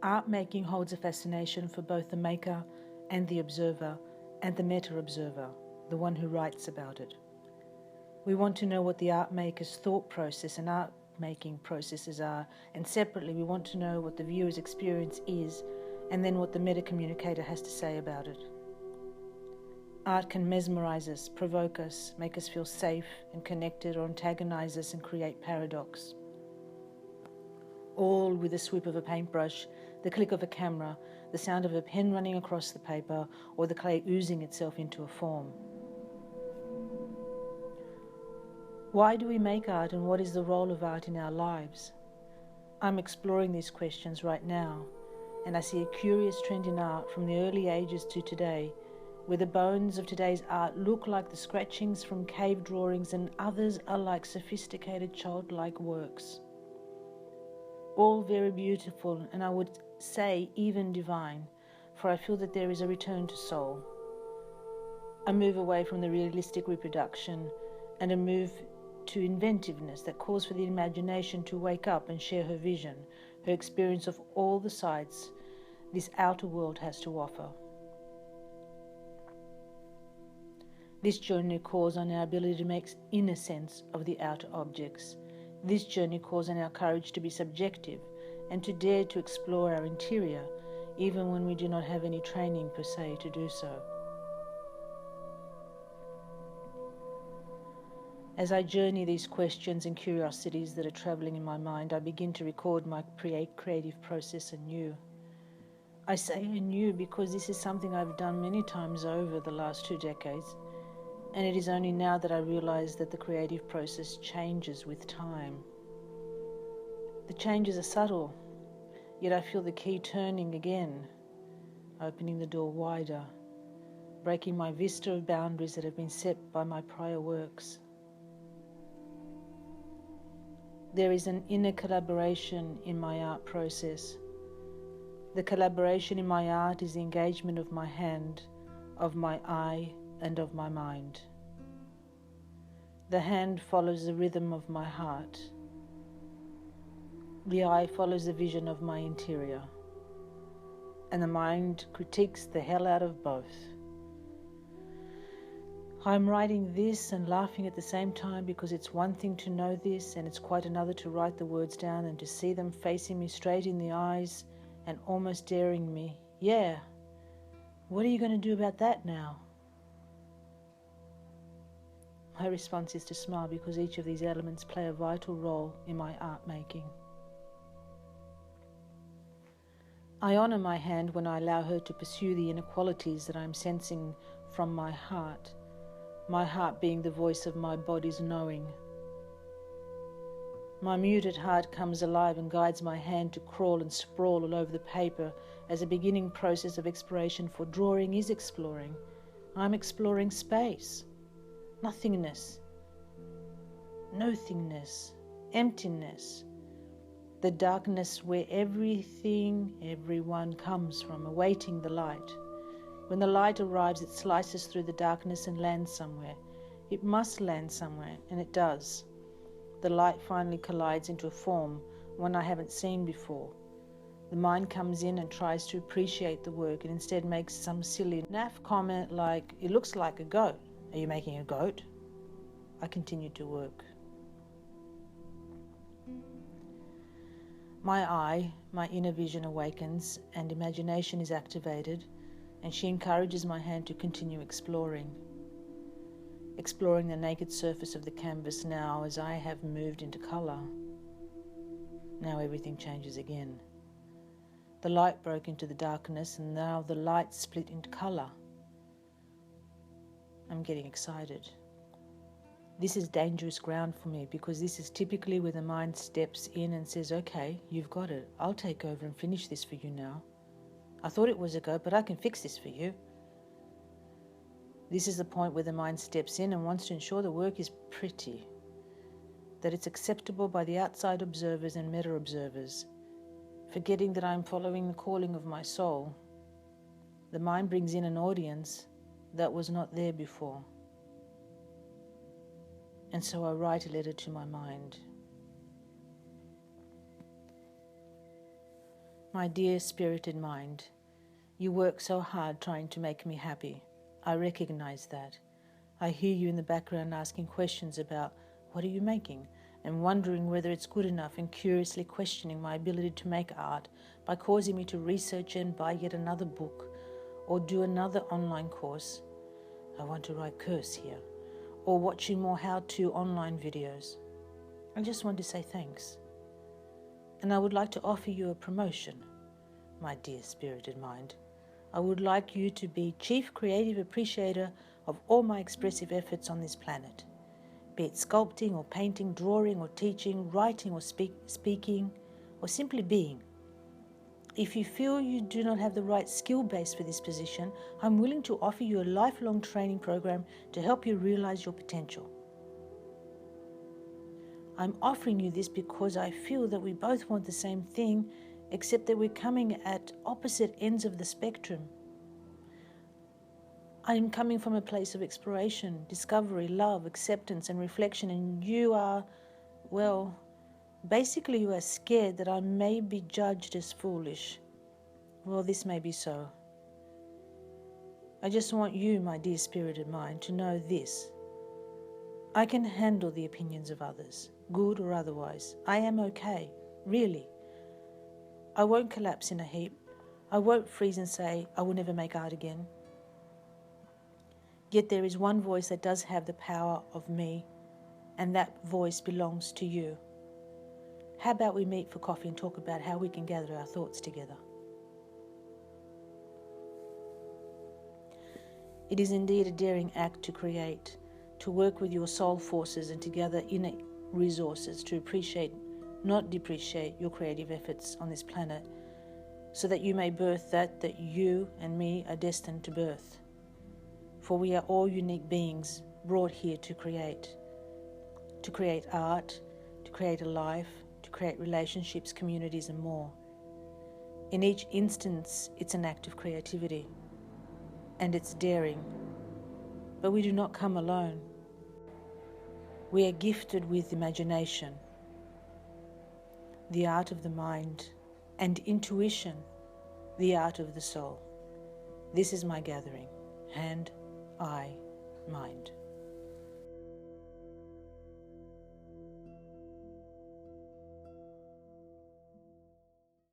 Art making holds a fascination for both the maker and the observer and the meta-observer, the one who writes about it. We want to know what the art maker's thought process and art making processes are, and separately we want to know what the viewer's experience is, and then what the meta-communicator has to say about it. Art can mesmerize us, provoke us, make us feel safe and connected, or antagonize us and create paradox. All with a swoop of a paintbrush, the click of a camera, the sound of a pen running across the paper, or the clay oozing itself into a form. Why do we make art, and what is the role of art in our lives? I'm exploring these questions right now, and I see a curious trend in art from the early ages to today, where the bones of today's art look like the scratchings from cave drawings and others are like sophisticated childlike works. All very beautiful, and I would say even divine, for I feel that there is a return to soul. A move away from the realistic reproduction and a move to inventiveness that calls for the imagination to wake up and share her vision, her experience of all the sights this outer world has to offer. This journey calls on our ability to make inner sense of the outer objects. This journey calls on our courage to be subjective and to dare to explore our interior, even when we do not have any training per se to do so. As I journey these questions and curiosities that are traveling in my mind, I begin to record my creative process anew. I say anew because this is something I've done many times over the last 2 decades, and it is only now that I realize that the creative process changes with time. The changes are subtle, yet I feel the key turning again, opening the door wider, breaking my vista of boundaries that have been set by my prior works. There is an inner collaboration in my art process. The collaboration in my art is the engagement of my hand, of my eye, and of my mind. The hand follows the rhythm of my heart. The eye follows the vision of my interior. And the mind critiques the hell out of both. I'm writing this and laughing at the same time because it's one thing to know this and it's quite another to write the words down and to see them facing me straight in the eyes and almost daring me. Yeah, what are you going to do about that now? My response is to smile because each of these elements play a vital role in my art making. I honor my hand when I allow her to pursue the inequalities that I'm sensing from my heart being the voice of my body's knowing. My muted heart comes alive and guides my hand to crawl and sprawl all over the paper as a beginning process of exploration, for drawing is exploring. I'm exploring space, nothingness, nothingness, emptiness, the darkness where everything, everyone comes from, awaiting the light. When the light arrives, it slices through the darkness and lands somewhere. It must land somewhere, and it does. The light finally collides into a form, one I haven't seen before. The mind comes in and tries to appreciate the work and instead makes some silly naff comment like, "It looks like a goat. Are you making a goat?" I continue to work. My eye, my inner vision awakens and imagination is activated, and she encourages my hand to continue exploring the naked surface of the canvas now as I have moved into color. Now everything changes again. The light broke into the darkness and now the light split into color. I'm getting excited. This is dangerous ground for me because this is typically where the mind steps in and says, "Okay, you've got it. I'll take over and finish this for you now. I thought it was a goat, but I can fix this for you." This is the point where the mind steps in and wants to ensure the work is pretty, that it's acceptable by the outside observers and meta-observers. Forgetting that I'm following the calling of my soul, the mind brings in an audience that was not there before. And so I write a letter to my mind. My dear spirited mind, you work so hard trying to make me happy. I recognize that. I hear you in the background asking questions about what are you making and wondering whether it's good enough and curiously questioning my ability to make art by causing me to research and buy yet another book or do another online course. I want to write curse here, or watching more how-to online videos. I just want to say thanks. And I would like to offer you a promotion, my dear spirited mind. I would like you to be chief creative appreciator of all my expressive efforts on this planet, be it sculpting or painting, drawing or teaching, writing or speaking, or simply being. If you feel you do not have the right skill base for this position, I'm willing to offer you a lifelong training program to help you realize your potential. I'm offering you this because I feel that we both want the same thing, except that we're coming at opposite ends of the spectrum. I'm coming from a place of exploration, discovery, love, acceptance, and reflection, and you are, well, basically you are scared that I may be judged as foolish. Well, this may be so. I just want you, my dear spirited mind, to know this. I can handle the opinions of others, good or otherwise. I am okay, really. I won't collapse in a heap. I won't freeze and say, I will never make art again. Yet there is one voice that does have the power of me, and that voice belongs to you. How about we meet for coffee and talk about how we can gather our thoughts together? It is indeed a daring act to create, to work with your soul forces and to gather inner resources to appreciate, not depreciate, your creative efforts on this planet, so that you may birth that you and me are destined to birth. For we are all unique beings brought here to create art, to create a life, to create relationships, communities, and more. In each instance, it's an act of creativity, and it's daring. But we do not come alone. We are gifted with imagination, the art of the mind, and intuition, the art of the soul. This is my gathering, hand, eye, mind.